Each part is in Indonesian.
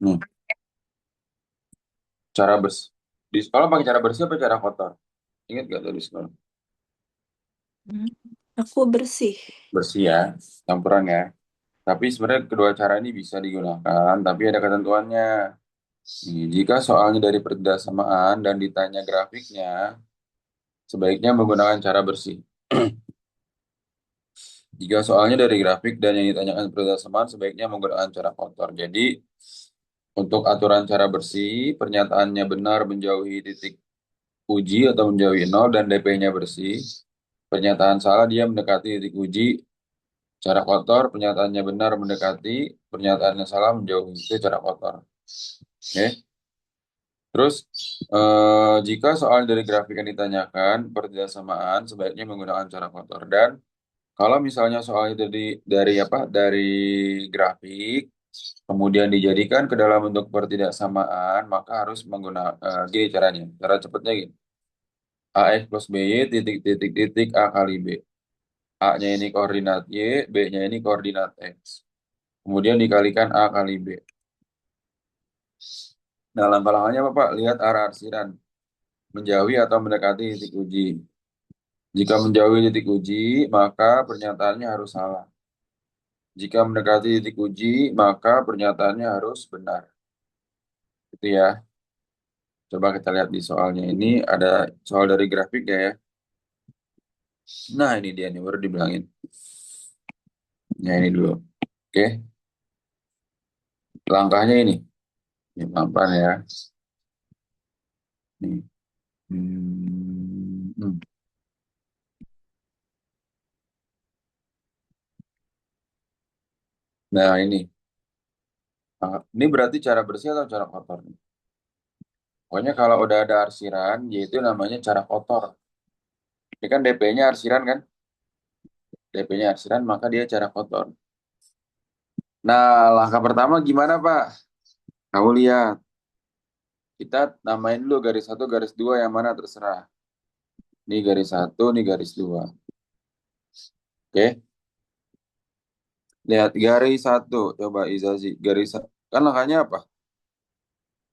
Nih, cara bersih. Di sekolah pakai cara bersih apa cara kotor? Ingat gak tadi sekolah? Hmm. Aku bersih. Bersih ya, campuran ya. Tapi sebenarnya kedua cara ini bisa digunakan, tapi ada ketentuannya. Nih, jika soalnya dari perdasamaan dan ditanya grafiknya, sebaiknya menggunakan cara bersih. Jika soalnya dari grafik dan yang ditanyakan perdasamaan, sebaiknya menggunakan cara kotor. Jadi, untuk aturan cara bersih, pernyataannya benar menjauhi titik uji atau menjauhi nol dan DP-nya bersih. Pernyataan salah dia mendekati titik uji. Cara kotor, pernyataannya benar mendekati, pernyataannya salah menjauhi. Itu cara kotor. Oke. Terus, jika soal dari grafik yang ditanyakan, persamaan sebaiknya menggunakan cara kotor. Dan kalau misalnya soalnya dari apa? Dari grafik, kemudian dijadikan ke dalam bentuk pertidaksamaan, maka harus menggunakan gini caranya. Cara cepatnya gini. AX plus BY titik titik titik A kali B. A-nya ini koordinat Y, B-nya ini koordinat X. Kemudian dikalikan A kali B. Nah, langkah-langkahnya apa, Pak? Lihat arah arsiran. Menjauhi atau mendekati titik uji. Jika menjauhi titik uji, maka pernyataannya harus salah. Jika mendekati titik uji, maka pernyataannya harus benar. Itu ya. Coba kita lihat di soalnya ini ada soal dari grafik ya. Nah, ini dia nih baru dibilangin. Ya, ini dulu. Oke. Langkahnya ini. Ini pelan ya. Nih. Hmm. Nah, ini. Ini berarti cara bersih atau cara kotor? Pokoknya kalau udah ada arsiran, yaitu namanya cara kotor. Ini kan DP-nya arsiran kan? DP-nya arsiran, maka dia cara kotor. Nah, langkah pertama gimana, Pak? Kamu lihat. Kita namain dulu garis satu, garis dua, yang mana terserah. Ini garis satu, ini garis dua. Oke? Lihat garis satu. Coba Izazi. Kan langkahnya apa?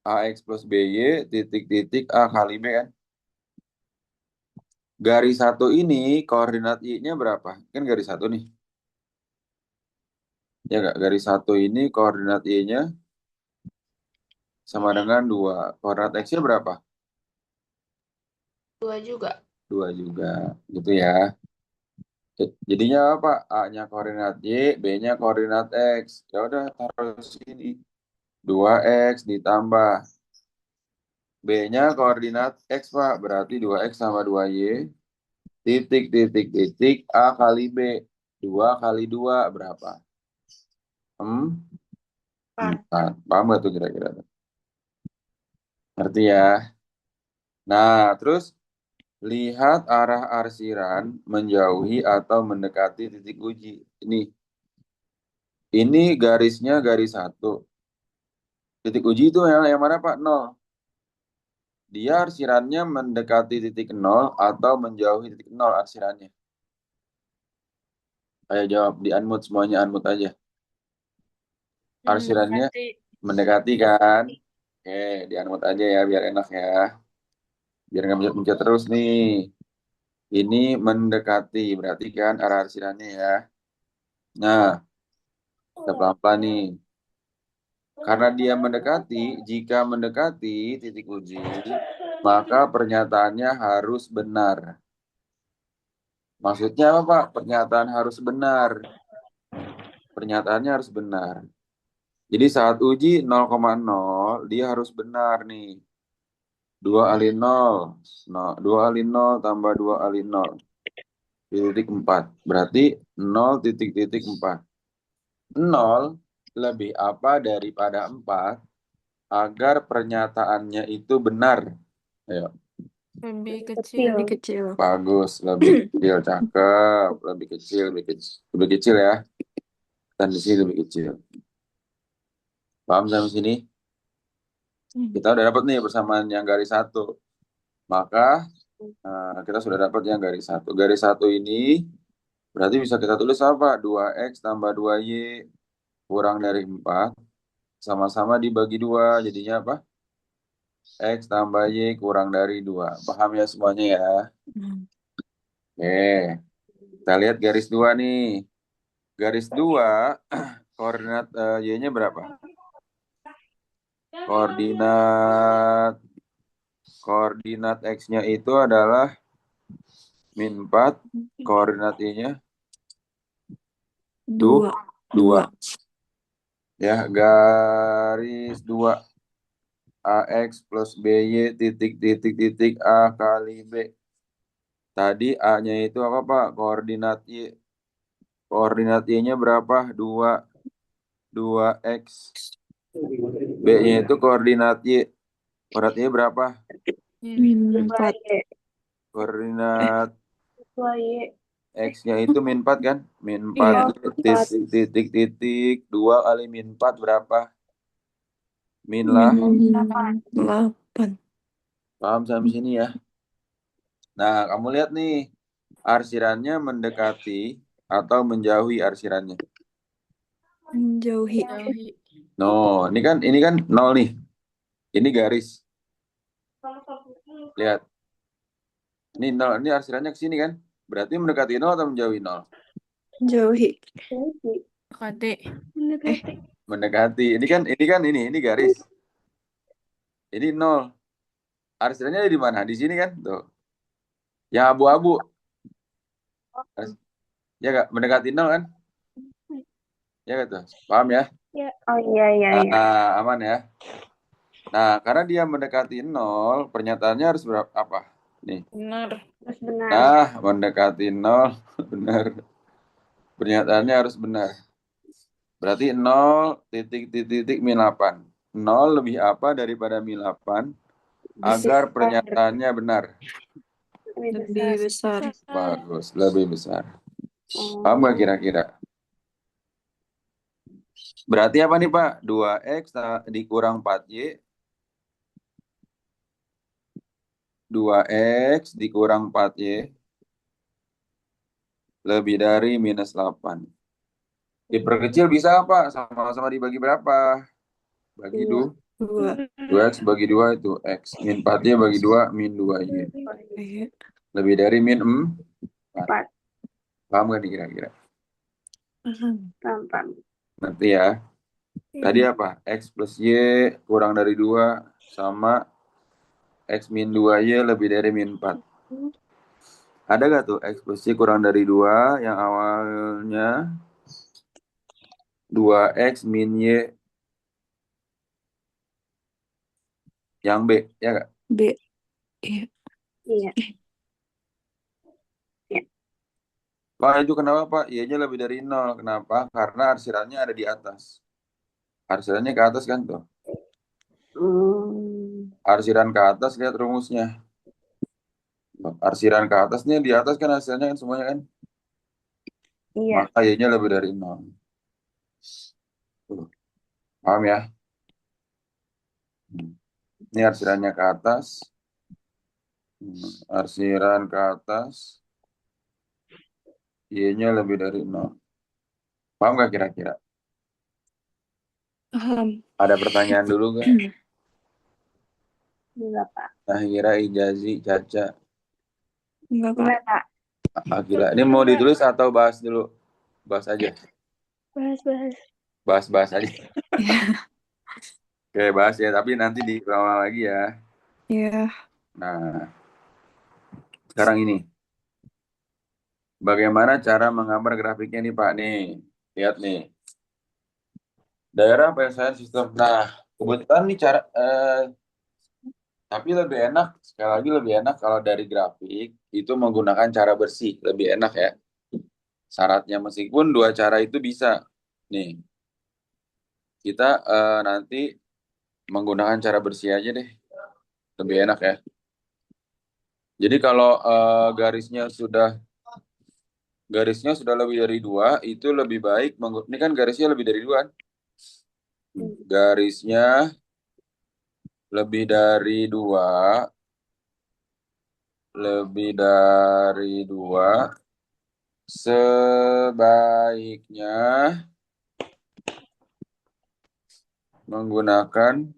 AX plus BY titik-titik A kali B kan? Garis satu ini koordinat Y-nya berapa? Kan garis satu nih. Ya nggak? Garis satu ini koordinat Y-nya sama dengan 2. Koordinat X-nya berapa? Dua juga. 2 juga. Gitu ya. Jadinya apa? A-nya koordinat Y, B-nya koordinat X. Ya udah taruh di sini. 2X ditambah B-nya koordinat X, Pak. Berarti 2X sama 2Y. Titik, titik, titik. A kali B. 2 kali 2 berapa? Hmm? Empat. 4. Paham gak tuh kira-kira? Ngerti ya? Nah, terus lihat arah arsiran menjauhi atau mendekati titik uji. Ini garisnya garis satu. Titik uji itu yang mana, Pak? Nol. Dia arsirannya mendekati titik nol atau menjauhi titik nol arsirannya. Ayo jawab, di unmute semuanya, unmute aja. Arsirannya Mendekati. mendekati kan? Oke, di unmute aja ya biar enak ya. Biar nggak mencet-mencet terus nih. Ini mendekati, berarti kan arah arsirannya ya. Nah, kita pelan-pelan nih. Karena dia mendekati, jika mendekati titik uji, maka pernyataannya harus benar. Maksudnya apa, Pak? Pernyataan harus benar. Pernyataannya harus benar. Jadi saat uji 0,0, dia harus benar nih. 2 kali 0, 2 kali 0 tambah 2 kali 0, titik 4. Berarti 0 titik titik 4. 0 lebih apa daripada 4 agar pernyataannya itu benar. Ayo, Lebih kecil. Lebih kecil. bagus, lebih kecil, cakep, lebih kecil ya. Dan di sini lebih kecil. Paham sampai sini? Hmm. Kita udah dapat nih persamaan yang garis satu. Maka kita sudah dapat yang garis satu. Garis satu ini berarti bisa kita tulis apa? 2X tambah 2Y kurang dari 4. sama-sama dibagi 2, jadinya apa? X tambah Y kurang dari 2. Paham ya semuanya ya? Hmm. Oke, kita lihat garis 2 nih. Garis 2, koordinat Y-nya berapa? Koordinat koordinat X-nya itu adalah -4, koordinat Y-nya 2. 2. Ya, garis 2 AX plus BY titik titik titik A kali B. Tadi A-nya itu apa Pak? Koordinat Y. Koordinat Y-nya berapa? 2. 2X. B-nya itu koordinat Y. Koordinat Y berapa? -4. Koordinat X-nya itu -4 kan? -4 Iya. titik titik titik 2 kali -4 berapa? Min lah. -8. Paham sampai sini ya? Nah, kamu lihat nih. Arsirannya mendekati atau menjauhi arsirannya. Menjauhi. No, ini kan 0 nih. Ini garis. Lihat. Ini 0, ini arsirannya ke sini kan? Berarti mendekati 0 atau menjauhi 0? Menjauhi. Mendekati. Ini garis. Ini 0. Arsirannya ada di mana? Di sini kan? Tuh. Yang abu-abu. Ya gak? Mendekati 0 kan? Ya gak tuh? Paham ya? Oh iya. Nah, aman ya. Nah, karena dia mendekati 0, pernyataannya harus berapa? Apa? Nih. Benar. Terus benar. Nah, mendekati 0, benar. Pernyataannya harus benar. Berarti 0 titik titik titik -8. 0 lebih apa daripada -8 agar pernyataannya benar? Lebih besar. Bagus, lebih besar. Oh. Paham nggak kira-kira? Berarti apa nih Pak? 2X dikurang 4Y. 2X dikurang 4Y lebih dari -8. Diperkecil bisa apa? Sama-sama dibagi berapa? Bagi 2. 2. 2X bagi 2 itu X. -4Y bagi 2, -2Y. Iya. Lebih dari -4. 4. Paham nggak nih kira-kira? Paham. Nanti ya. Tadi apa? X plus Y kurang dari 2 sama X min 2Y lebih dari -4. Ada gak tuh X plus Y kurang dari 2 yang awalnya 2X min Y yang B, ya gak? B. Iya. Iya. Pak, itu kenapa Pak? Y-nya lebih dari 0. Kenapa? Karena arsirannya ada di atas. Arsirannya ke atas kan tuh. Arsiran ke atas, lihat rumusnya. Arsiran ke atasnya di atas kan arsirannya kan semuanya kan? Iya. Maka Y-nya lebih dari 0. Tuh. Paham ya? Ini arsirannya ke atas. Arsiran ke atas. Y-nya lebih dari 0. Paham nggak kira-kira? Paham. Ada pertanyaan dulu nggak? Enggak, Pak. Nahira, Ijazi, Caca, Enggak, Pak. Enggak, Pak. Akila. Ini mau ditulis atau bahas dulu? Bahas aja. Bahas. Bahas aja. Oke, bahas ya. Tapi nanti diulang lagi ya. Iya. Nah, sekarang ini. Bagaimana cara menggambar grafiknya nih Pak? Nih, lihat nih. Daerah penyelesaian sistem. Nah, kebetulan nih cara, tapi lebih enak, sekali lagi lebih enak kalau dari grafik itu menggunakan cara bersih. Lebih enak ya. Syaratnya meskipun dua cara itu bisa. Nih, kita nanti menggunakan cara bersih aja deh. Lebih enak ya. Jadi kalau garisnya sudah lebih dari 2, itu lebih baik. Ini kan garisnya lebih dari 2. Garisnya lebih dari 2, sebaiknya menggunakan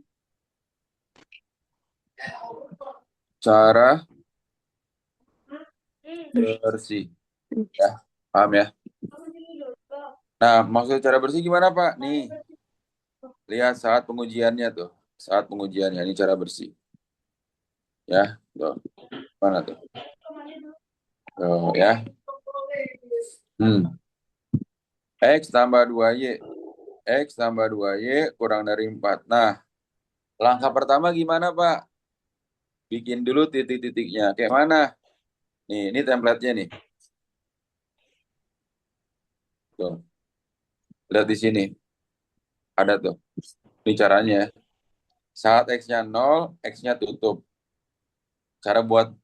cara bersih. Ya, paham ya? Nah, maksud cara bersih gimana, Pak? Nih, lihat saat pengujiannya tuh. Saat pengujiannya, ini cara bersih. Ya, tuh. Mana tuh? Tuh, ya. X tambah 2Y. X tambah 2Y kurang dari 4. Nah, langkah pertama gimana, Pak? Bikin dulu titik-titiknya. Kayak mana? Nih, ini template-nya nih. Tuh, lihat di sini. Ada tuh. Ini caranya. Saat X-nya 0, X-nya tutup. Cara membuat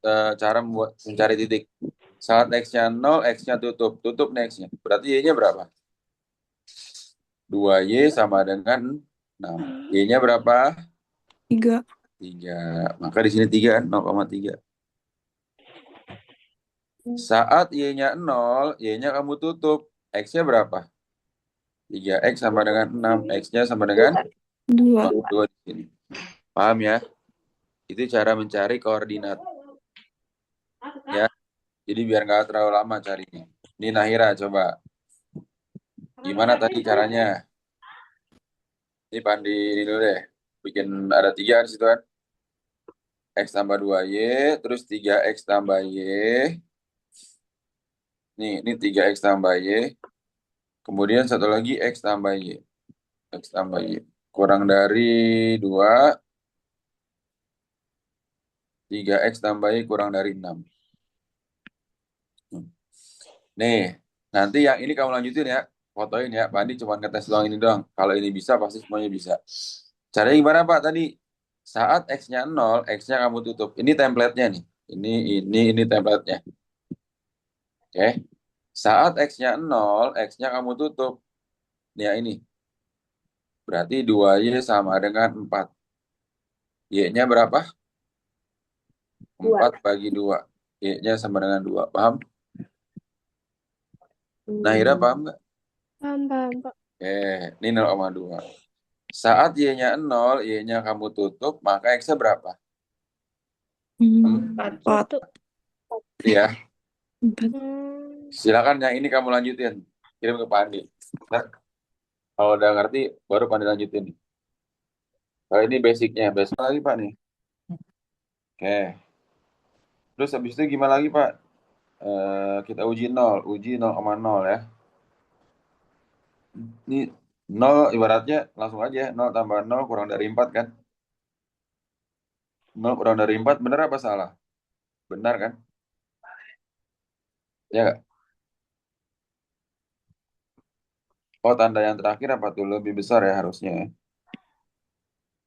mencari titik. Saat X-nya 0, X-nya tutup. Tutup nih X-nya. Berarti Y-nya berapa? 2Y sama dengan 6. Y-nya berapa? 3. 3. Maka di sini 3 kan? 0,3. Saat Y-nya 0, Y-nya kamu tutup. X-nya berapa? 3X sama dengan 6. X-nya sama dengan 2. 2 di sini. Paham ya? Itu cara mencari koordinat. Ya, jadi biar nggak terlalu lama carinya. Ini Nahira, coba. Gimana tadi caranya? Ini Pandi ini dulu deh. Bikin ada 3 di situ kan. X tambah 2Y, terus 3X tambah Y. Ini 3X tambah Y. Kemudian satu lagi X tambah Y. X tambah Y. Kurang dari 2. 3X tambah Y kurang dari 6. Nih, nanti yang ini kamu lanjutin ya. Fotoin ya. Pandi cuma ngetes doang ini doang. Kalau ini bisa, pasti semuanya bisa. Caranya gimana Pak tadi? Saat X-nya 0, X-nya kamu tutup. Ini template-nya nih. Ini template-nya. Oke. Saat X-nya 0, X-nya kamu tutup. Ya ini. Berarti 2Y sama dengan 4. Y-nya berapa? 4 bagi 2. Y-nya sama dengan 2. Paham? Nahira paham nggak? Paham, paham, Pak. Oke. Ini 0,2. Saat Y-nya 0, Y-nya kamu tutup, maka X-nya berapa? 4. Satu. Iya. 4. Silakan yang ini kamu lanjutin. Kirim ke Pandi. Nah, kalau udah ngerti, baru Pandi lanjutin. Kalau ini basicnya. Basic lagi Pak nih. Oke. Terus habis itu gimana lagi Pak? Kita uji 0. Uji 0,0 ya. Ini 0 ibaratnya langsung aja. 0 tambah 0 kurang dari 4 kan? 0 kurang dari 4 benar apa salah? Benar kan? Ya nggak? Oh, tanda yang terakhir apa tuh? Lebih besar ya harusnya ya.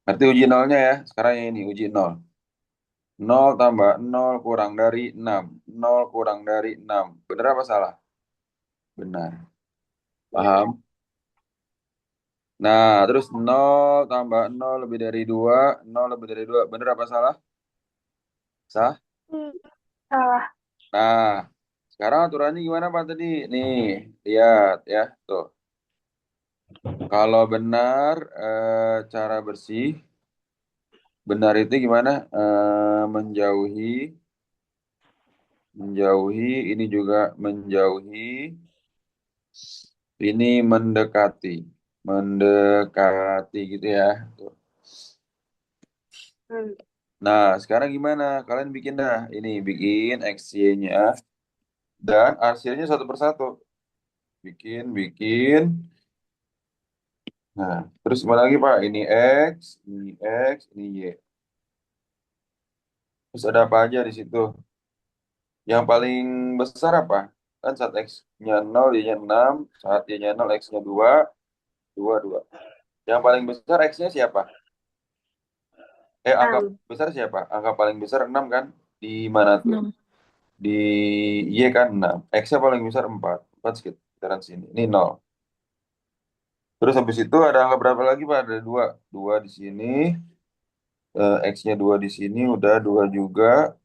Berarti uji nolnya ya. Sekarang yang ini uji 0. 0 tambah 0 kurang dari 6. 0 kurang dari 6. Benar apa salah? Benar. Paham? Nah, terus 0 tambah 0 lebih dari 2. 0 lebih dari 2. Benar apa salah? Sah? Salah. Nah, sekarang aturannya gimana Pak tadi? Nih, lihat ya. Tuh. Kalau benar cara bersih, benar itu gimana? Menjauhi, ini juga menjauhi, ini mendekati gitu ya. Tuh. Hmm. Nah, sekarang gimana? Kalian bikin dah, ini bikin XY-nya dan hasilnya satu persatu. Bikin. Nah, terus gimana lagi Pak? Ini Y. Terus ada apa aja di situ? Yang paling besar apa? Kan saat X-nya 0, Y-nya 6. Saat Y-nya 0, X-nya 2, 2, 2. Yang paling besar X-nya siapa? Angka Enam. besar siapa? Angka paling besar 6 kan? Di mana tuh? 6. Di Y kan 6. X-nya paling besar 4. 4 sekitaran sini. Ini 0. Terus habis itu ada angka berapa lagi Pak? Ada 2. 2 di sini. X-nya 2 di sini. Udah 2 juga.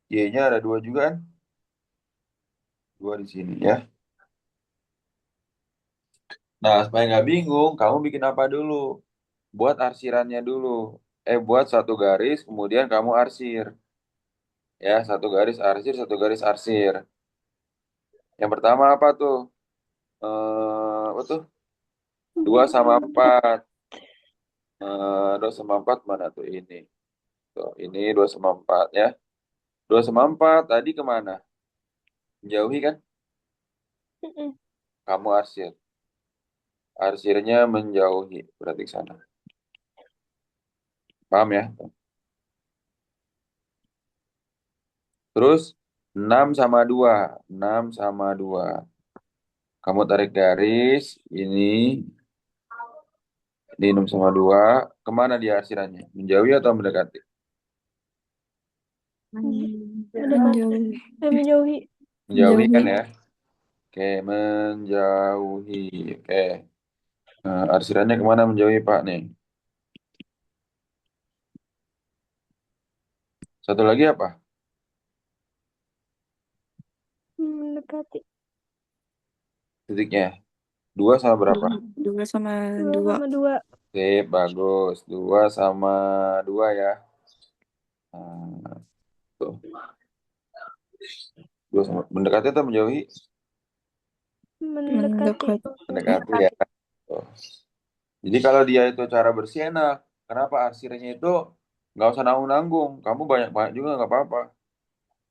Y-nya ada 2 juga kan? 2 di sini ya. Nah, supaya nggak bingung, kamu bikin apa dulu? buat arsirannya dulu. Buat satu garis, kemudian kamu arsir. Ya, satu garis arsir. Yang pertama apa tuh? Apa tuh? 2/4. 2/4 mana tuh ini? Tuh, ini 2/4 ya. 2/4 tadi kemana? Menjauhi kan? Mm-mm. Kamu arsir. Arsirnya menjauhi. Berarti ke sana. Paham ya? Terus 6/2. 6/2. Kamu tarik garis. Ini 6/2. Kemana dia arsirannya? Menjauhi atau mendekati? Mendekati. Menjauhi. Menjauhi. Menjauhi kan Menjauhi. ya? Oke, menjauhi. Oke. Nah, arsirannya kemana menjauhi Pak nih? Satu lagi apa? Mendekati. Titiknya. 2 sama berapa? 2/2. 2/2. Sip, bagus. 2/2 ya. Nah, tuh. Mendekati atau menjauhi? Mendekati. Mendekat. Mendekati ya. Tuh. Jadi kalau dia itu cara bersih enak. Kenapa arsirnya itu nggak usah nanggung-nanggung. Kamu banyak-banyak juga nggak apa-apa.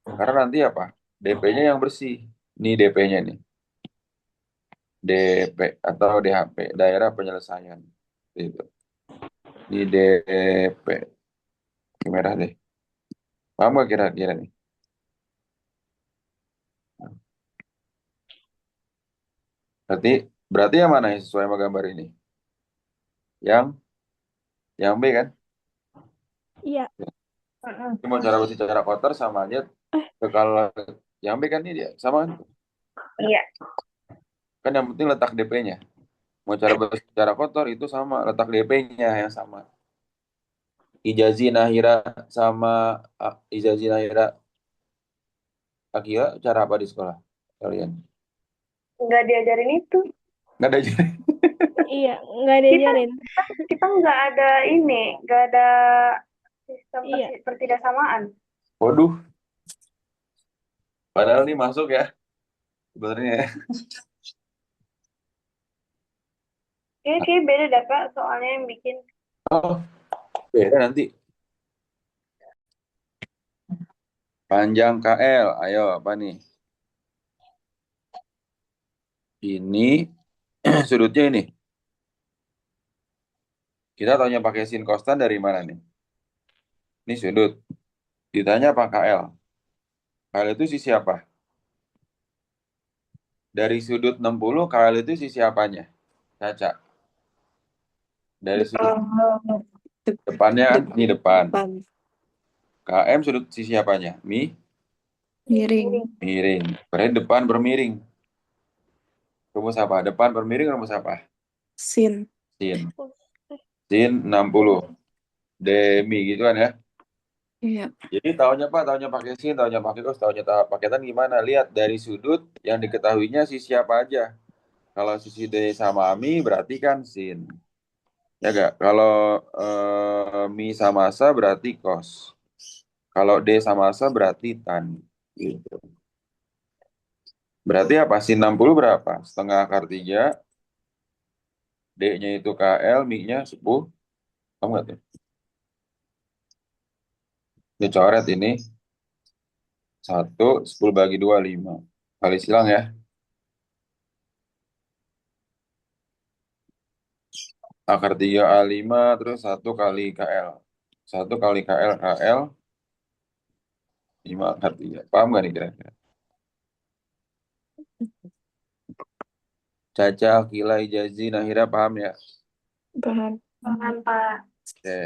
Karena nanti apa? DP-nya yang bersih. Ini DP-nya nih. DP atau DHP, daerah penyelesaian. Itu. Di DP. Oke, merah deh. Paham nggak kira-kira nih? Berarti berarti yang mana yang sesuai sama gambar ini? Yang yang B kan? Iya. Ini mau cara bersih cara kotor sama aja. Eh, Kalau yang B kan ini dia sama kan? Iya. Kan yang penting letak DP-nya. Mau cara bersih cara kotor itu sama, letak DP-nya yang sama. Ijazi Nahira sama Ijazi Nahira Akia cara apa di sekolah kalian? Nggak diajarin itu. Nggak ada aja. Iya, nggak diajarin. Kita nggak ada ini, nggak ada sistem pertidaksamaan. Waduh, padahal ini masuk ya sebenarnya ya. Kayak beda dah Kak, soalnya yang bikin. Oh, beda nanti. Panjang KL, ayo apa nih? Ini sudutnya ini. Kita taunya pakai sin kostan dari mana nih? Ini sudut. Ditanya apa KL? KL itu sisi apa? Dari sudut 60, KL itu sisi apanya? Caca. Dari sudut depannya kan? Ini depan. Depan. KM sudut sisi apanya? Miring. Miring. Berarti depan bermiring. Rumus apa? Depan bermiring rumus apa? Sin. Sin. Sin 60. Demi gitu kan ya. Iya. Jadi tahunya Pak, tahunya pakai sin, tahunya pakai kos, tahunya tahap paketan gimana? Lihat dari sudut yang diketahuinya sisi apa aja. Kalau sisi D sama Mi berarti kan sin. Ya enggak? Kalau Mi sama Sa berarti kos. Kalau D sama Sa berarti tan. Gitu. Berarti apa? Sin 60 berapa? Setengah akar 3. D-nya itu KL, Mi-nya 10. Kamu nggak tuh? Dicoret ini. 1, 10 bagi 2, 5. Kali silang ya. Akar 3 A5 terus 1 kali KL. 1 kali KL 5 akar 3. Paham gak nih kira-kira? Caca, Akila, Ijazi, Nahira paham ya? Paham. Paham Pak. Oke.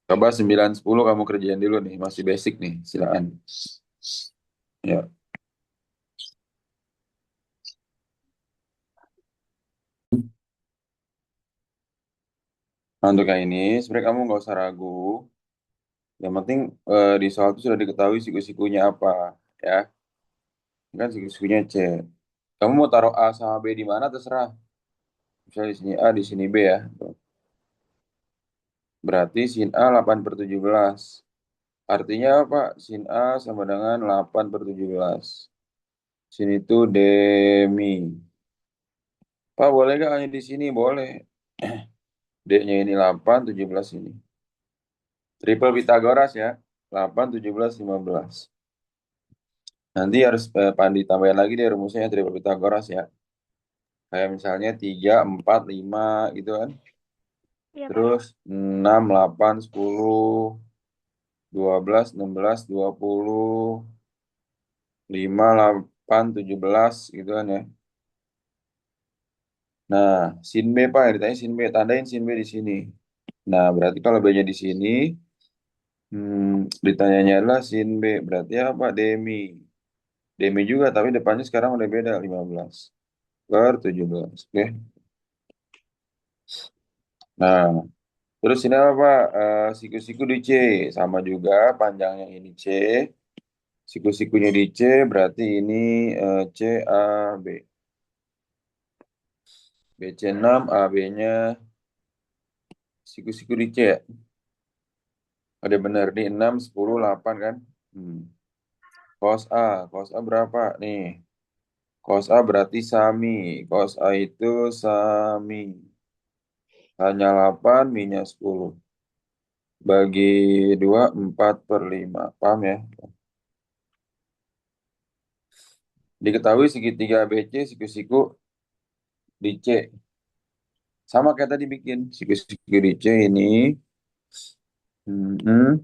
Coba 9, 10 kamu kerjain dulu nih. Masih basic nih. Silakan. Ya. Nah, untuk yang ini, sebenarnya kamu nggak usah ragu. Yang penting di soal itu sudah diketahui siku-sikunya apa. Ya. Ini kan siku-sikunya C. Kamu mau taruh A sama B di mana terserah. Misalnya di sini A, di sini B ya. Berarti sin A 8/17. Artinya apa? Sin A sama dengan 8/17. Sin itu demi. Pak, boleh nggak hanya di sini? Boleh. D-nya ini 8, 17 ini. Triple Pitagoras ya. 8, 17, 15. Nanti harus Pandi tambahin lagi deh rumusnya triple Pitagoras ya. Kayak misalnya 3, 4, 5 gitu kan. Iya, Pak. Terus 6, 8, 10, 12, 16, 20, 5, 8, 17 gitu kan ya. Nah, sin B Pak, yang ditanya sin B, tandain sin B di sini. Nah, berarti kalau B-nya di sini, ditanyanya adalah sin B, berarti apa? Demi. Demi juga, tapi depannya sekarang udah beda, 15/17. Oke. Nah, terus ini apa Pak? Siku-siku di C, sama juga panjangnya ini C. Siku-sikunya di C, berarti ini C, A, B. BC 6, AB-nya siku-siku di C ya. Ada benar di 6, 10, 8 kan? Hmm. Cos A berapa? Nih, cos A berarti sami. Cos A itu sami. Hanya 8, minus 10. Bagi 2, 4/5. Paham ya? Diketahui segitiga ABC, siku-siku di C. Sama kayak tadi bikin. Siku-siku di C ini. hmm,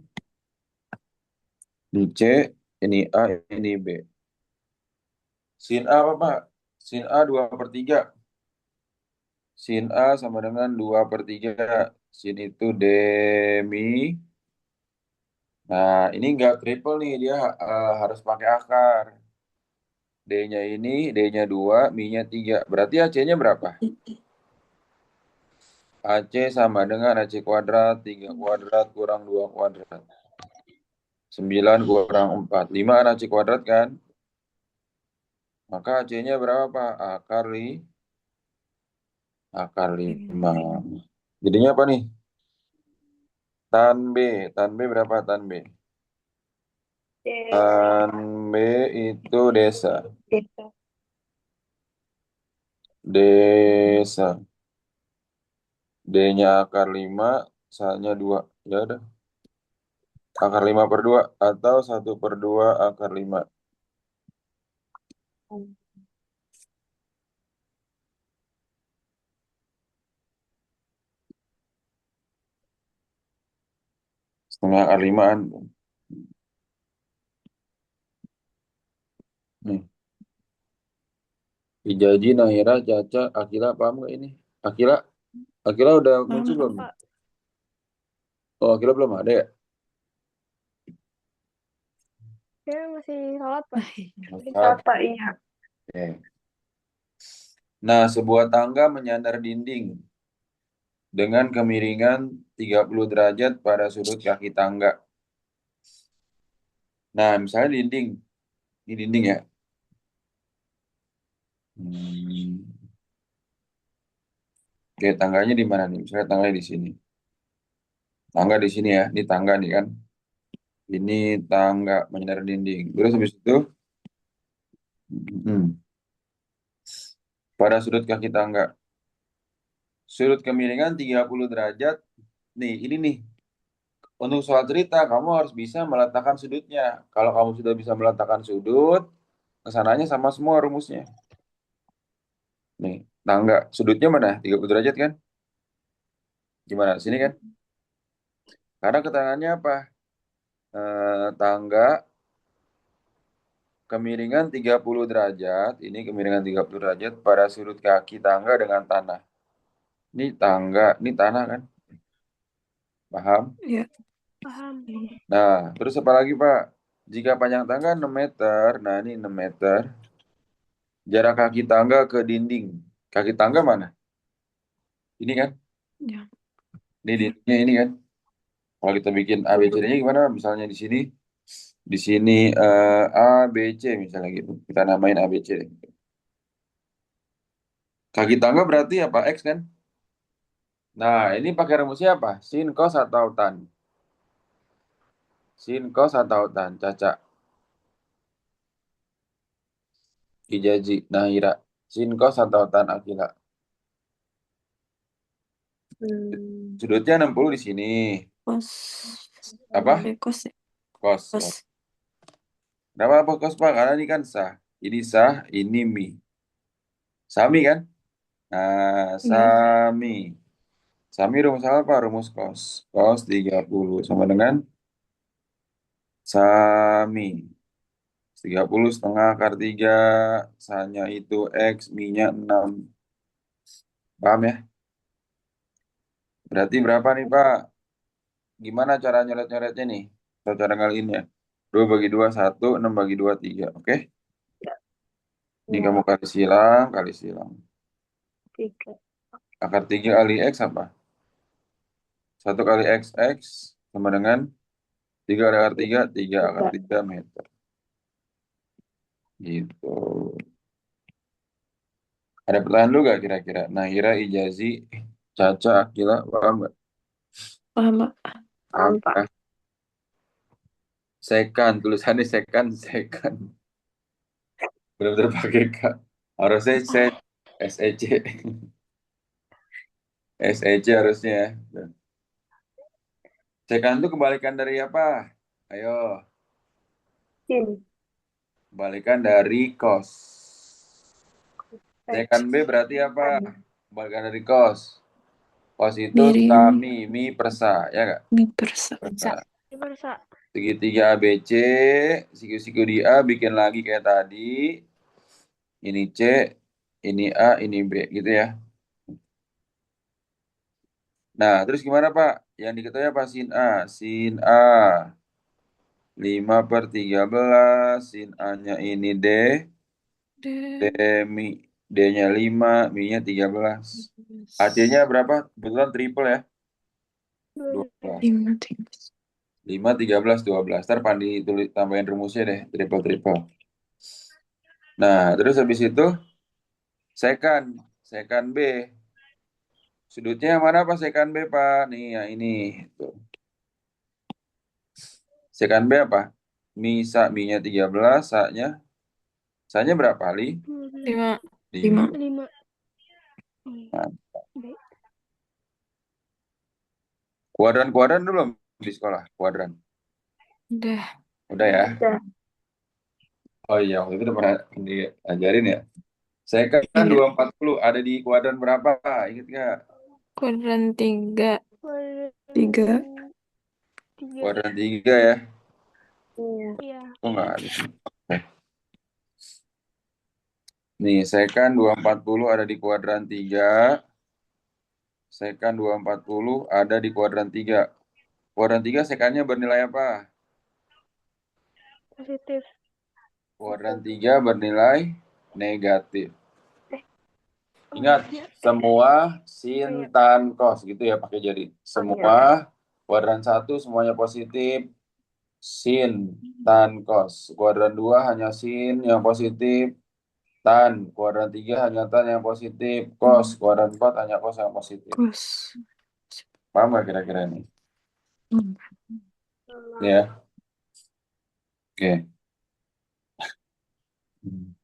di C, ini A, ini B. Sin A apa, Pak? Sin A 2/3. Sin A sama dengan 2/3. Sin itu demi. Nah, ini enggak triple nih. Dia harus pakai akar. D-nya ini, D-nya 2, Mi-nya 3. Berarti AC-nya berapa? AC sama dengan AC kuadrat. 3 kuadrat kurang 2 kuadrat. 9 kurang 4. 5 kan AC kuadrat kan? Maka AC-nya berapa, Pak? Akar 5. Jadinya apa nih? Tan B. Tan B berapa tan B? Tan B itu desa. Desa. Desa. D-nya akar 5, S-nya 2. Ya udah. Akar 5/2 atau 1/2 akar 5. Setengah akar 5-an. Nih. Ijaji, Nahira, Caca, Akila, paham nggak ini? Akila, Akila udah muncul belum nih? Pak. Oh, Akila belum ada ya? Saya masih sholat, Pak. Apa? Iya. Oke. Nah, sebuah tangga menyandar dinding dengan kemiringan 30 derajat pada sudut kaki tangga. Nah, misalnya dinding. Ini dinding ya. Hmm. Oke, tangganya di mana nih? Misalnya tangganya di sini. Tangga di sini ya. Ini tangga nih kan. Ini tangga menyandar dinding. Terus habis itu, hmm, pada sudut kaki tangga. Sudut kemiringan 30 derajat. Nih, ini nih. Untuk soal cerita, kamu harus bisa meletakkan sudutnya. Kalau kamu sudah bisa meletakkan sudut, kesananya sama semua rumusnya. Nih, tangga. Sudutnya mana? 30 derajat kan? Gimana? Sini kan? Karena keterangannya apa? Tangga kemiringan 30 derajat. Ini kemiringan 30 derajat pada sudut kaki tangga dengan tanah. Ini tangga, ini tanah kan? Paham? Ya. Paham. Nah, terus apa lagi, Pak? Jika panjang tangga 6 meter, nah ini 6 meter, jarak kaki tangga ke dinding. Kaki tangga mana? Ini kan? Ya. Ini dindingnya ini kan? Kalau kita bikin A, B, C-nya gimana? Misalnya di sini A, B, C misalnya gitu. Kita namain A, B, C. Kaki tangga berarti apa? X kan? Nah, ini pakai rumusnya apa? Sin, cos, atau tan? Sin, cos, atau tan? Caca, Ijazi, Nahira. Sin, cos, atau tan, Akila. Hmm. Sudutnya 60 di sini. Kos. Apa? Kos ya. Cos. Kos. Kenapa apa cos, Pak? Karena ini kan sah. Ini sah, ini mi. Sami kan? Nah, Ya. sami. Sami rumus apa? Rumus cos. Cos 30 sama dengan sami. 30 setengah akar 3. Sanya itu X, Mi-nya 6. Paham ya? Berarti berapa nih, Pak? Gimana cara nyoret-nyoretnya nih? Atau cara ngaliinnya? 2 bagi 2, 1. 6 bagi 2, 3. Oke? Ini Ya, kamu kali silang, kali silang. 3. Akar 3 kali X apa? 1 kali X, X. Sama dengan 3 kali akar 3, 3 akar 3 meter. Gitu. Ada pertanyaan lu gak kira-kira? Nahira, Ijazi, Caca, Akila, paham gak? Paham, Pak? Paham, Pak. Apa? Sekan, tulisannya sekan, sekan. Benar-benar pakai K. Harusnya SEC. SEC harusnya ya. Sekan itu kebalikan dari apa? Ayo, Sin. kebalikan dari cos. Sekan B berarti apa? Tan. Kebalikan dari cos. Cos itu Miring. sami, mi persa, ya nggak? Mi persa. Persa. Persa. Segitiga ABC, siku-siku di A bikin lagi kayak tadi. Ini C, ini A, ini B, gitu ya. Nah, terus gimana Pak? Yang diketahui apa? Sin A. Sin A 5/13. Sin A-nya ini D. D, mi, D-nya 5, Mi-nya 13. AC-nya berapa? Kebetulan triple ya. 12. 5, 13. 5, 13, 12. Ntar Pandi tulis tambahin rumusnya deh. Triple-triple. Nah, terus habis itu sekan. Sekan B. Sudutnya yang mana Pak? Sekan B, Pak. Nih, ya ini. Tuh. Sekan B apa? Mi, sa, Mi-nya 13. Sa-nya. Sa-nya berapa, Li? 5. 5. 5. 5. Nah, kuadran-kuadran dulu di sekolah. Kuadran. Udah. Udah ya? Udah. Oh iya, waktu itu udah pernah diajarin ya. Sekan Iya. 240 ada di kuadran berapa? Ingat nggak? Kuadran 3. 3. Kuadran 3 ya. Iya. Oh enggak ada sih. Eh, Nih, sekan 240 ada di kuadran 3. Sekan 240 ada di kuadran 3. Kuadran 3 sekannya bernilai apa? Positif. Kuadran 3 bernilai negatif. Oh, Ingat, iya. semua sin, Iya. tan, cos gitu ya pakai jari. Iya. Semua kuadran 1 semuanya positif. Sin, tan, cos. Kuadran 2 hanya sin yang positif. Tan, kuadran 3 hanya tan yang positif. Cos, kuadran 4 hanya cos yang positif. Kos. Paham nggak kira-kira ini? Hmm. Ya, oke. Hmm.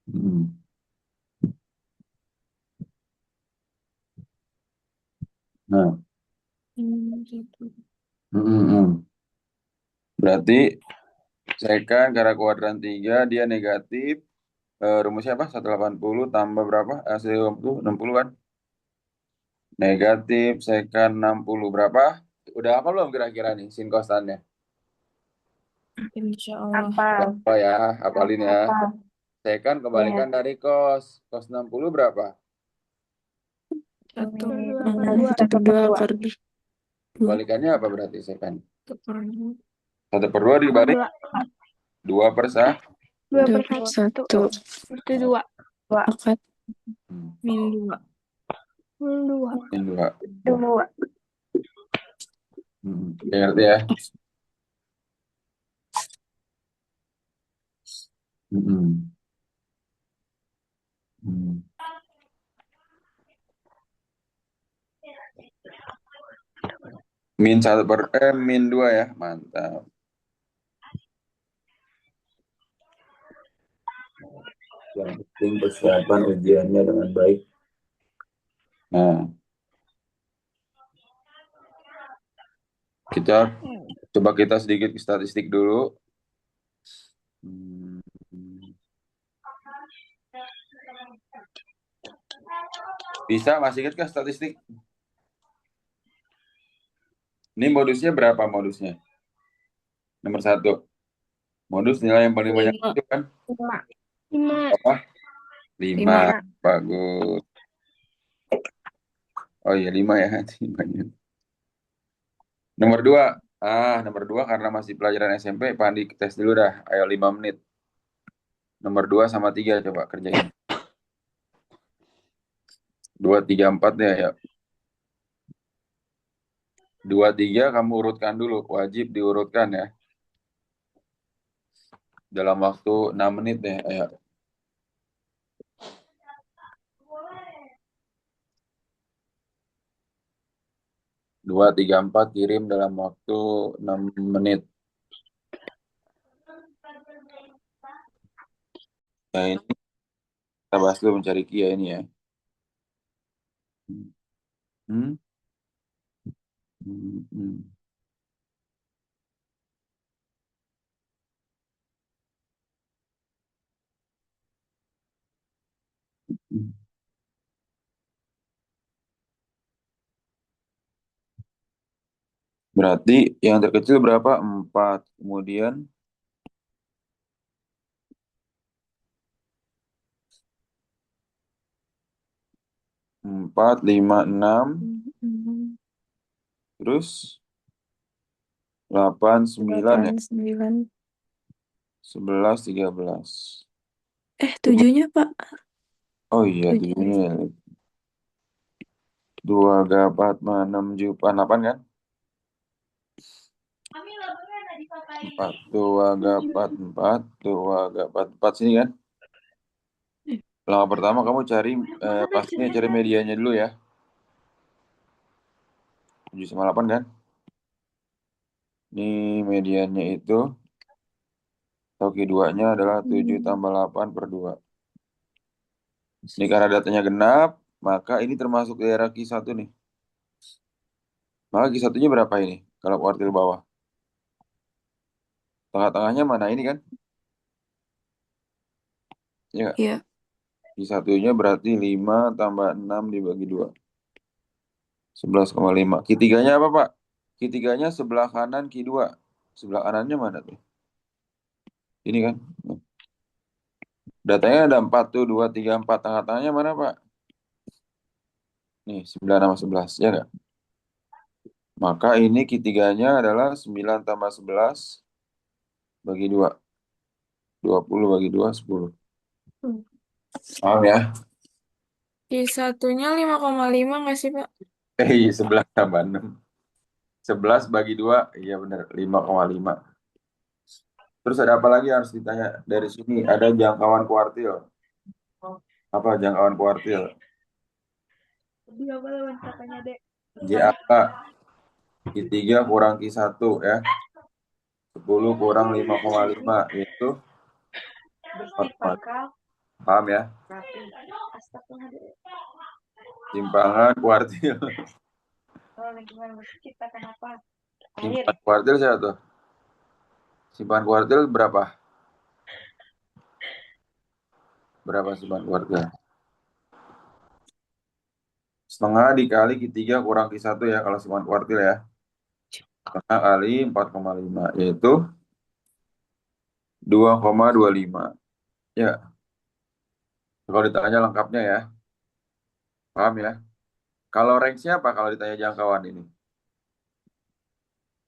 Hmm. Nah, Gitu. berarti sekan karena kuadran 3 dia negatif. Rumusnya apa? 180 tambah berapa? 180, 60 kan? Negatif sekan 60 berapa? Udah apa belum kira-kira nih sin kostannya? Insya Allah. Apa? Oh ya, hafalin ya. Apa? Sekan kebalikan dari cos. Cos 60 berapa? 1. Dua. 1/2 akar 2. Kebalikannya apa berarti sekan? 1/2. 1/2 dibalik 2 per 1. 1. Itu 2. Akar Hmm. min 2. Min 2. Min 2. 2. Oke, ngerti ya? Hmm. Hmm. min 2 ya. Mantap. Yang penting persiapan ujiannya dengan baik. Nah, coba kita sedikit statistik dulu. Hmm, Bisa masih ingat ke statistik? Ini modusnya berapa modusnya? Nomor 1. Modus nilai yang paling banyak 5. itu kan? 5. 5. Apa? 5. 5. Bagus. Oh iya 5 ya. 5. Nomor 2. Nomor 2 karena masih pelajaran SMP, Pak Andi tes dulu dah. Ayo 5 menit. Nomor 2 sama 3 coba kerjain. 2, 3, 4 ya. Ya. 2, 3 kamu urutkan dulu. Wajib diurutkan ya. Dalam waktu 6 menit deh. Ayo. 2, 3, 4 kirim dalam waktu 6 menit. Ya ini kita bahas dulu mencari Kia ini ya. Hmm? Hmm, hmm. Hmm. Berarti yang terkecil berapa? 4. Kemudian 4, 5, 6. Terus 8, 9 ya. 8, 9. 11, 13. 7-nya, Pak. Oh iya, 7. 7-nya ya. 2, 4, 6, 7, 8 kan? 4, 2, 4, 4, 2, 4, 4 sini kan? Langkah pertama kamu cari pastinya cari medianya dulu ya. 7 sama 8 kan? Ini mediannya itu atau Q2-nya adalah 7 tambah 8 per 2. Ini karena datanya genap, maka ini termasuk daerah Q1 nih. Maka Q1-nya berapa ini? Kalau kuartil bawah. Tengah-tengahnya mana ini kan? Ya, Iya. Q1-nya berarti 5 tambah 6 dibagi 2. 11,5. Q3-nya apa, Pak? Q3-nya sebelah kanan Q2. Sebelah kanannya mana tuh? Ini kan. Datanya ada 4 tuh, 2, 3, 4. Tengah-tengahnya mana, Pak? Nih, 9 sama 11. Ya nggak? Maka ini Q3-nya adalah 9 tambah 11 bagi 2. 20 bagi 2, 10. Paham ya? Q1-nya 5,5 nggak sih, Pak? 11 tambah 6. 11 bagi 2, iya benar, 5,5. Terus ada apa lagi yang harus ditanya dari sini? Ada jangkauan kuartil. Apa jangkauan kuartil? Apa lawan katanya, Dek? JAK Q3 kurang Q1 ya. 10 kurang 5,5 yaitu 4,5. Paham ya? Simpangan kuartil. Lingkungan kita kenapa? Simpangan kuartil siapa tuh? Simpangan kuartil berapa? Berapa simpangan kuartil? Setengah dikali Q3 kurang Q1 ya kalau simpangan kuartil ya. Setengah kali 4,5 yaitu 2,25. Ya, kalau ditanya lengkapnya ya. Paham ya? Kalau range-nya apa kalau ditanya jangkauan ini?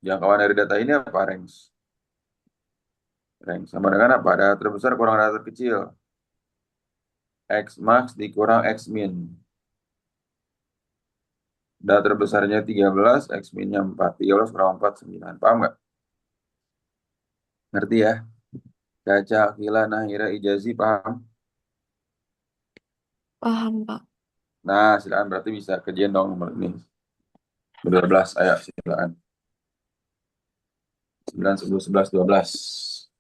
Jangkauan dari data ini apa range? Range sama dengan apa? Data terbesar kurang data terkecil. X max dikurang X min. Data terbesarnya 13, X minnya 4. 13 kurang 4, 9. Paham nggak? Ngerti ya? Caca, Akila, Nahira, Ijazi, paham? Paham, Pak. Nah, silakan berarti bisa kerjain dong nomor ini. 12, ayo silakan. 9, 10, 11, 12.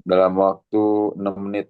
Dalam waktu 6 menit.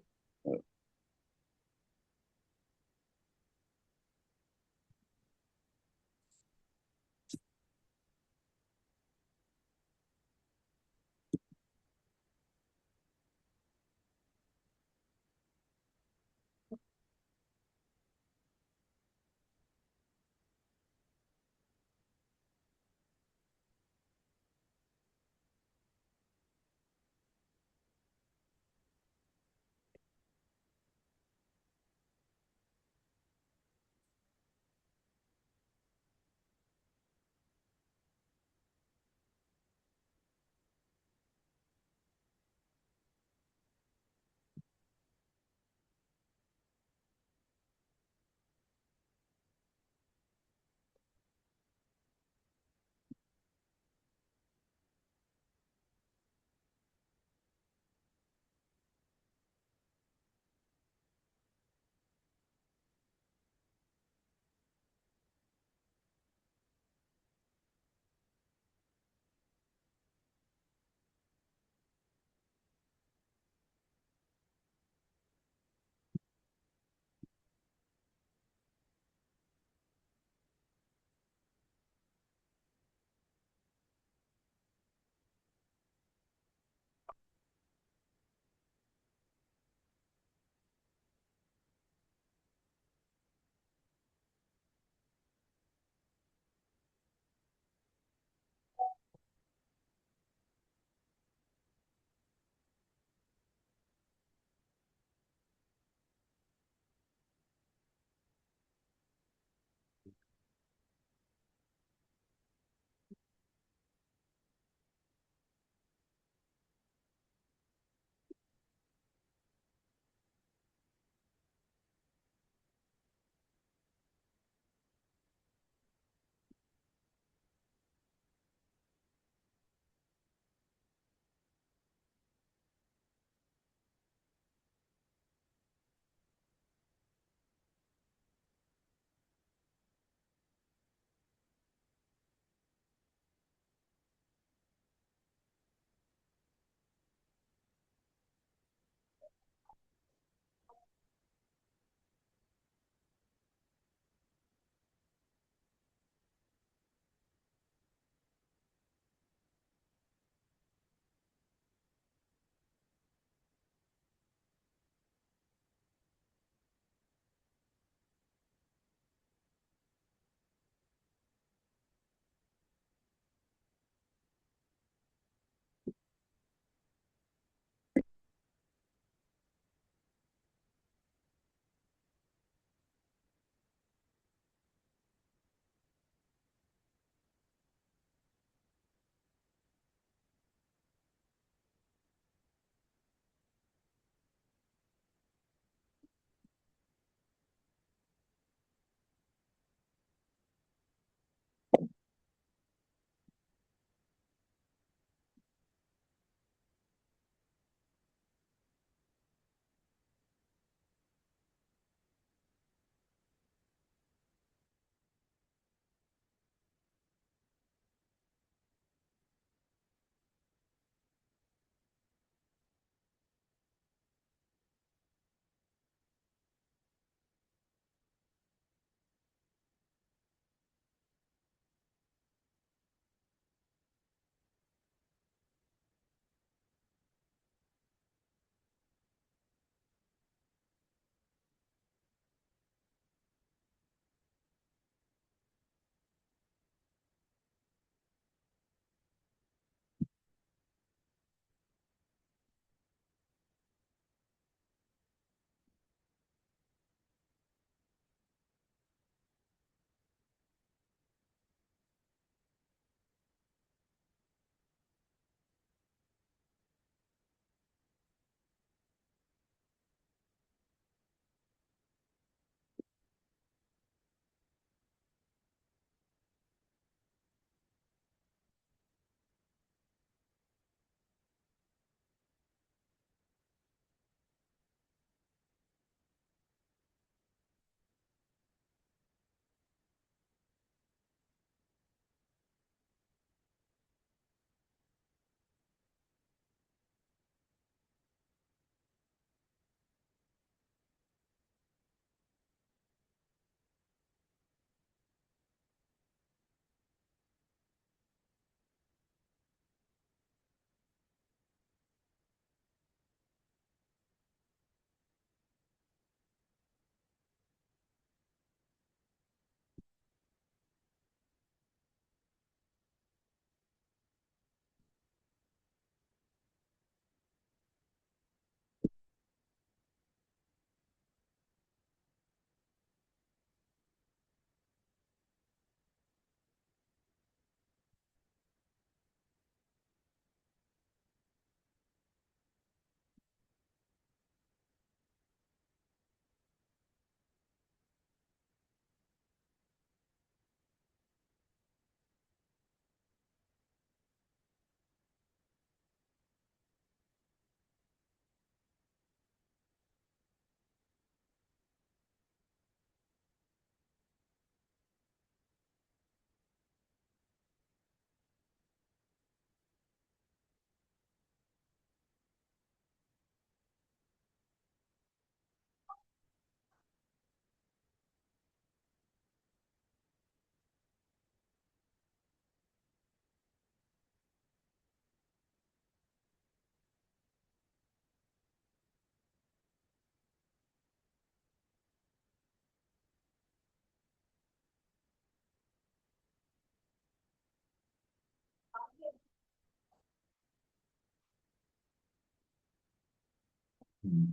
Hmm.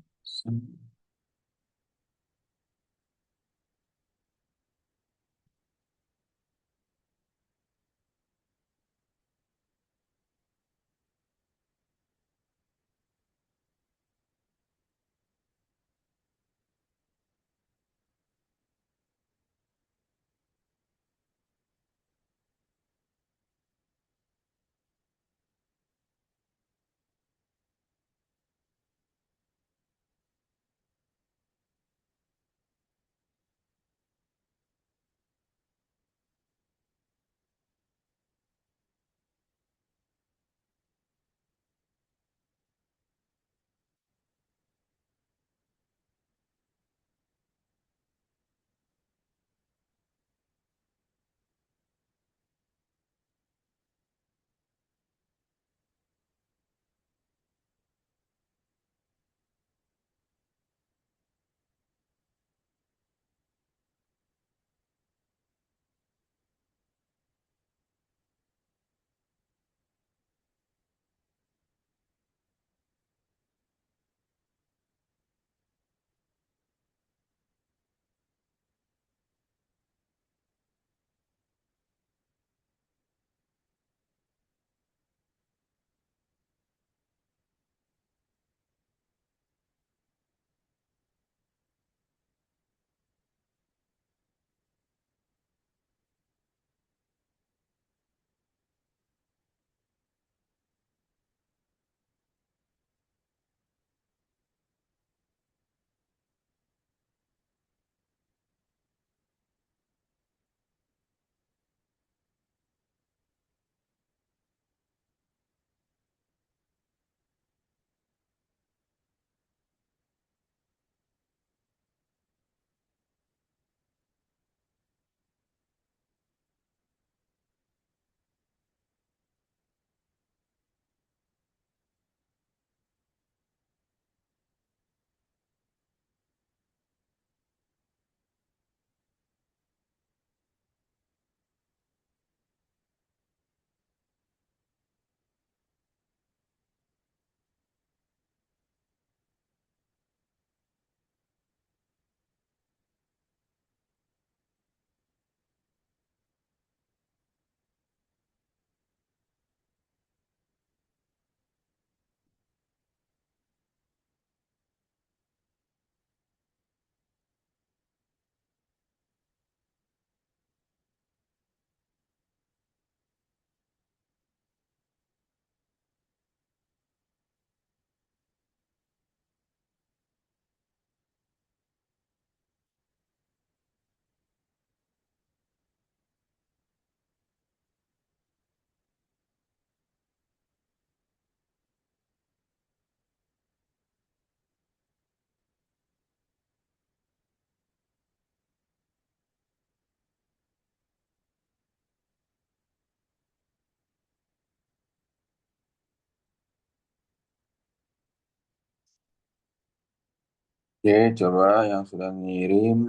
Oke, coba yang sudah ngirim.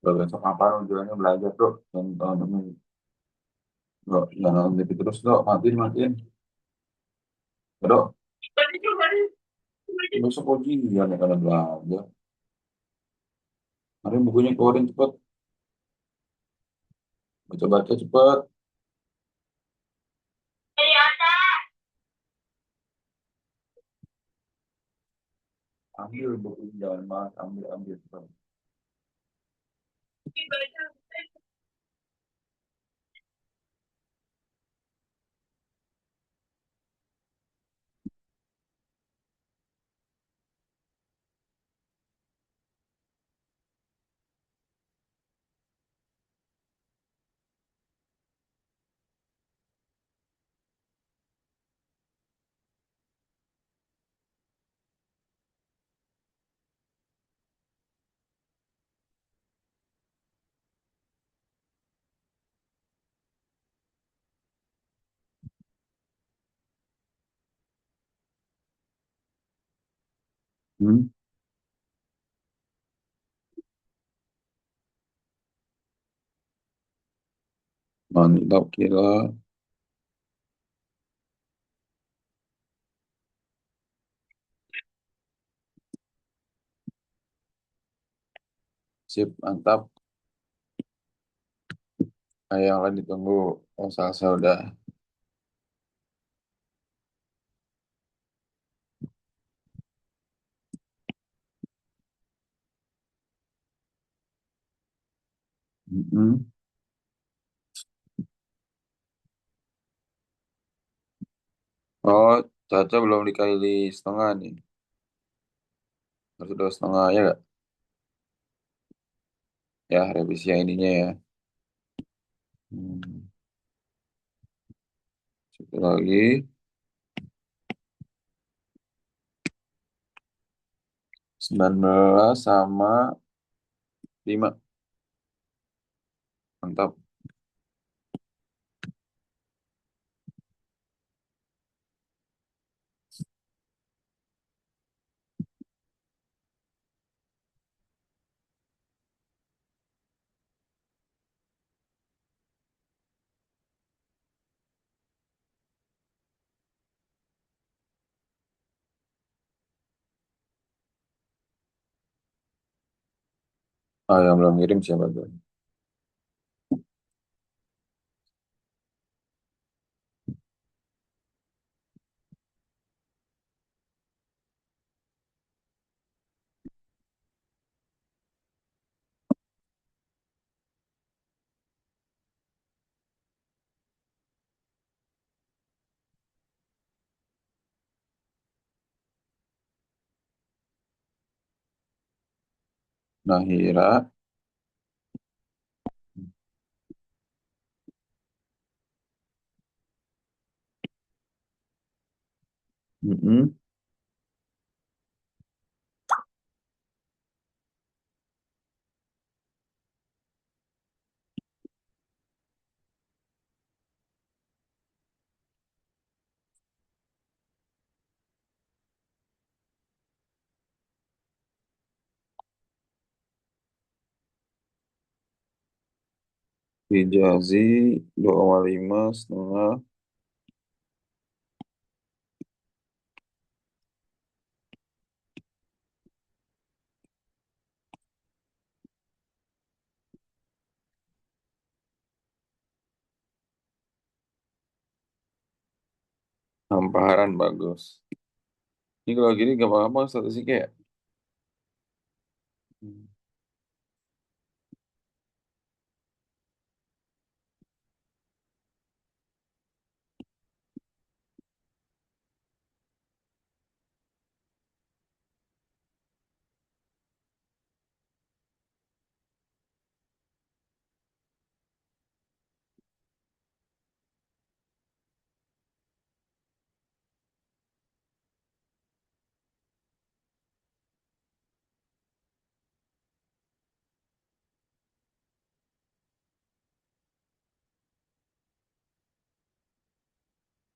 Kalau besok apa tujuannya belajar tuh? Dan nggak jangan gitu terus dok, matiin matiin. Ya, dok, besok ujian ya kalau belajar. Hari bukunya keluarin cepet, baca baca cepet. Ambil buku jangan mas, ambil ambil cepet. Hmm, mantap gila. Sip, mantap. Ayo yang lain ditunggu. Oh, salsa udah. Mm-mm. Oh, Caca belum dikali setengah nih. Harus udah setengah ya gak? Ya, revisi yang ininya ya. Hmm. Satu lagi. 19 sama 5. Mantap. Ah, yang belum ngirim siapa tuh? Nahira. Mm-mm. Hijazi 2,5 setengah. Hamparan bagus. Ini kalau gini gampang-gampang statistiknya ya. Hmm.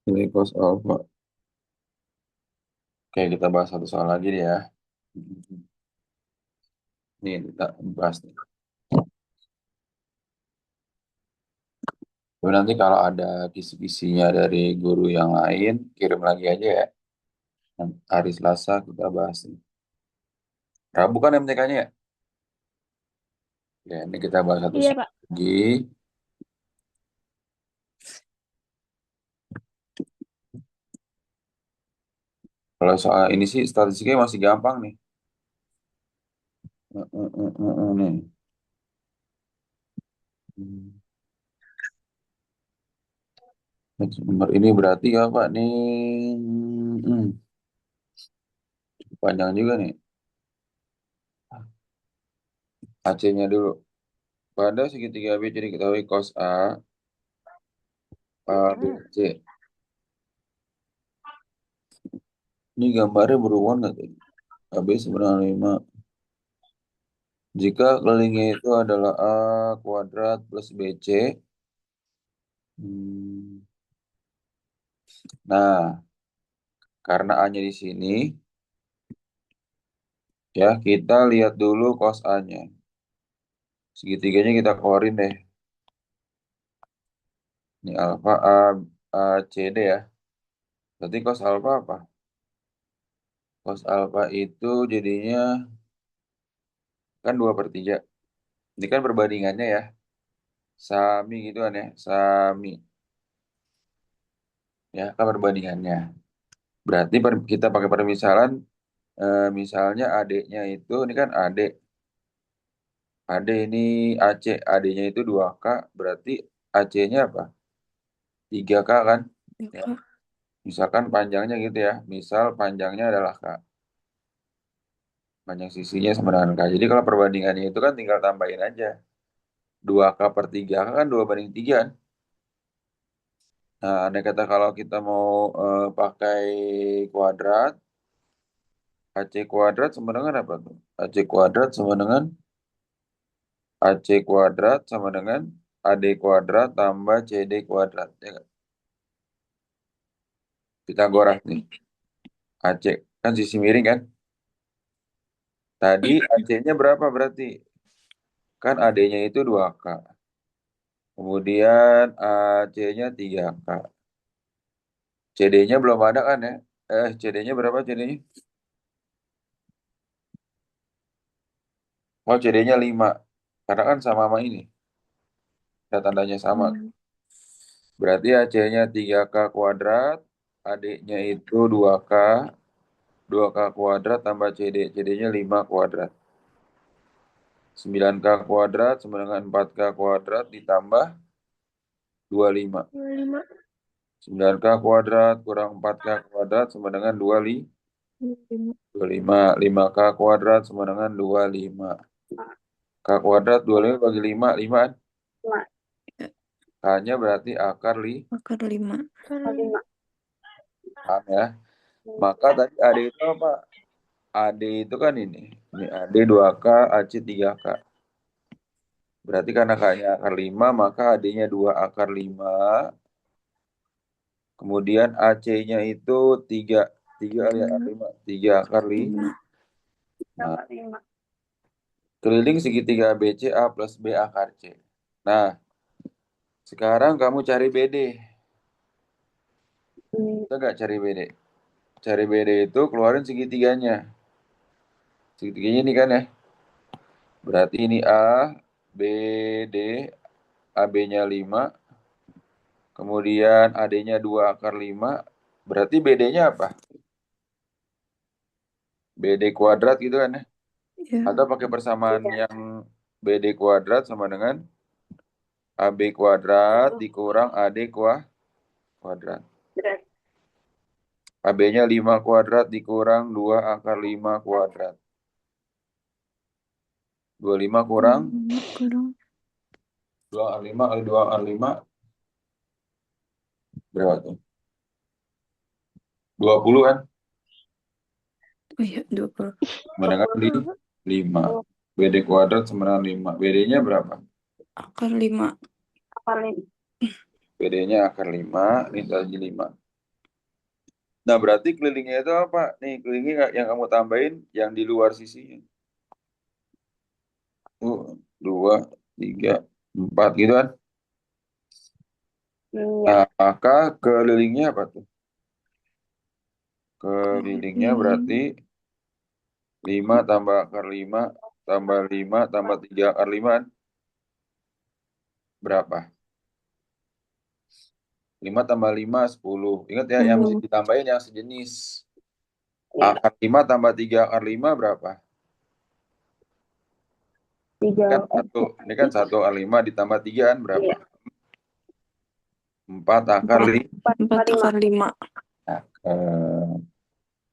Ini cos alpha. Oke, kita bahas satu soal lagi deh ya. Nih, kita bahas nih. Tapi nanti kalau ada kisi-kisinya dari guru yang lain, kirim lagi aja ya. Nanti hari Selasa kita bahas nih. Rabu kan MTK-nya ya? Ya, ini kita bahas satu Iya, soal Pak. lagi. Kalau soal ini sih statistiknya masih gampang nih. Nih. Hmm. Nomor ini berarti apa nih? Hmm, panjang juga nih. AC-nya dulu. Pada segitiga B jadi ketahui cos A, A, B, C. Ini gambarnya berhubungan nggak tuh? AB sebenarnya 5. Jika kelilingnya itu adalah A kuadrat plus BC. Hmm, Nah, karena A-nya di sini, Ya, kita lihat dulu cos A-nya. Segitiganya kita keluarin deh. Ini alfa A, C, D ya. Berarti cos alfa apa? Cos alfa itu jadinya kan 2/3. Ini kan perbandingannya ya. Sami gitu kan ya. Sami. Ya, kan perbandingannya. Berarti kita pakai permisalan. Misalnya adiknya itu, ini kan adik. Adik ini AC. Adiknya itu 2K. Berarti AC-nya apa? 3K kan? Ya, Ya. Kak. Misalkan panjangnya gitu ya. Misal panjangnya adalah K. Panjang sisinya sama dengan K. Jadi kalau perbandingannya itu kan tinggal tambahin aja. 2K/3K kan 2/3 kan. Nah, andai kata kalau kita mau pakai kuadrat, AC kuadrat sama dengan apa tuh? AC kuadrat sama dengan AC kuadrat sama dengan AD kuadrat tambah CD kuadrat. Ya kan? Pitagoras nih. AC kan sisi miring kan? Tadi AC-nya berapa berarti? Kan AD-nya itu 2K. Kemudian AC-nya 3K. CD-nya belum ada kan ya? CD-nya berapa CD-nya? Oh, CD-nya 5. Karena kan sama ini. Ada tandanya sama. Hmm. Berarti AC-nya 3K kuadrat. AD-nya itu 2K. 2K kuadrat tambah CD. CD-nya 5 kuadrat. 9K kuadrat sama dengan 4K kuadrat ditambah 25. 25. 9K kuadrat kurang 4K kuadrat sama dengan 25. 25. 5K kuadrat sama dengan 25. K kuadrat 25 bagi 5, 5 kan? 5. Ya, K-nya berarti akar akar 5. 5. ya. Maka tadi AD itu apa? AD itu kan ini. Ini AD 2K, AC 3K. Berarti karena K-nya akar 5, maka AD-nya 2 akar 5. Kemudian AC-nya itu 3. 3 kali akar 5. 3 akar 5. 5. Nah, 5. keliling segitiga ABC A plus B akar C. Nah, sekarang kamu cari BD. Bisa nggak cari BD? Cari BD itu keluarin segitiganya. Segitiganya ini kan ya. Berarti ini A, B, D, AB-nya 5. Kemudian AD-nya 2 akar 5. Berarti BD-nya apa? BD kuadrat gitu kan ya. Ya, Atau pakai persamaan yang BD kuadrat sama dengan AB kuadrat dikurang AD kuadrat. AB-nya 5 kuadrat dikurang 2 akar 5 kuadrat. 25 kurang kurang. 2 akar 5 kali 2 akar 5. Berapa tuh? 20 kan? Oh iya, 20. Sama dengan 5. BD kuadrat sama dengan 5. BD-nya berapa? Akar 5. Akar 5. BD-nya akar 5. Ini tadi 5. Nah, berarti kelilingnya itu apa? Nih, kelilingnya yang kamu tambahin yang di luar sisinya. 2, 3, 4 gitu kan? Iya. Nah, maka kelilingnya apa tuh? Kelilingnya berarti 5 tambah akar 5 tambah 5 tambah 3 akar 5 kan? Berapa? 5 tambah 5, 10. Ingat ya, yang mesti ditambahin yang sejenis. Akar 5 tambah 3 akar 5 berapa? 3. Ini kan 1 akar 5 ditambah 3 kan berapa? 4 akar 5. 4 akar 5. Nah,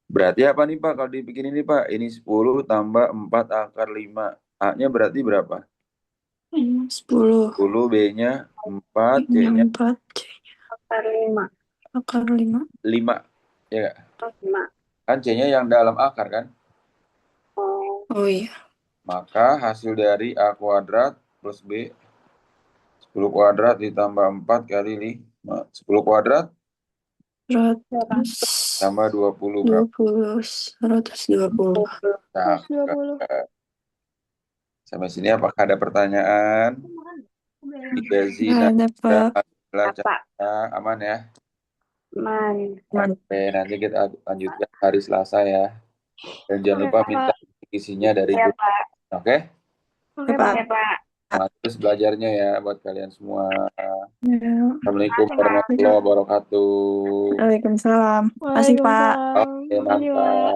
berarti apa nih Pak? Kalau dibikin ini Pak, ini 10 tambah 4 akar 5. A-nya berarti berapa? 10. 10, B-nya 4, C-nya 4. Akar 5. Akar 5. 5. Ya nggak? 5. Kan C-nya yang dalam akar kan? Oh iya. Maka hasil dari A kuadrat plus B 10 kuadrat ditambah 4 kali 5. 10 kuadrat 100. tambah 20 berapa? 20. 120. Nah, 120. sampai sini apakah ada pertanyaan? Tiga Nggak Zina ada, Pak. adalah Apa? aman ya? Man. Oke, nanti kita lanjutkan hari Selasa ya. Dan jangan Oke, lupa minta Pak. isinya dari Ya, guru. Pak. Oke? Oke, Ya, Pak. Pak. Ya, Pak. Semangat terus belajarnya ya buat kalian semua. Ya. Assalamualaikum Makasih, Pak. warahmatullahi wabarakatuh. Waalaikumsalam. Makasih, Pak. Waalaikumsalam. Oke, Makasih, Pak. mantap.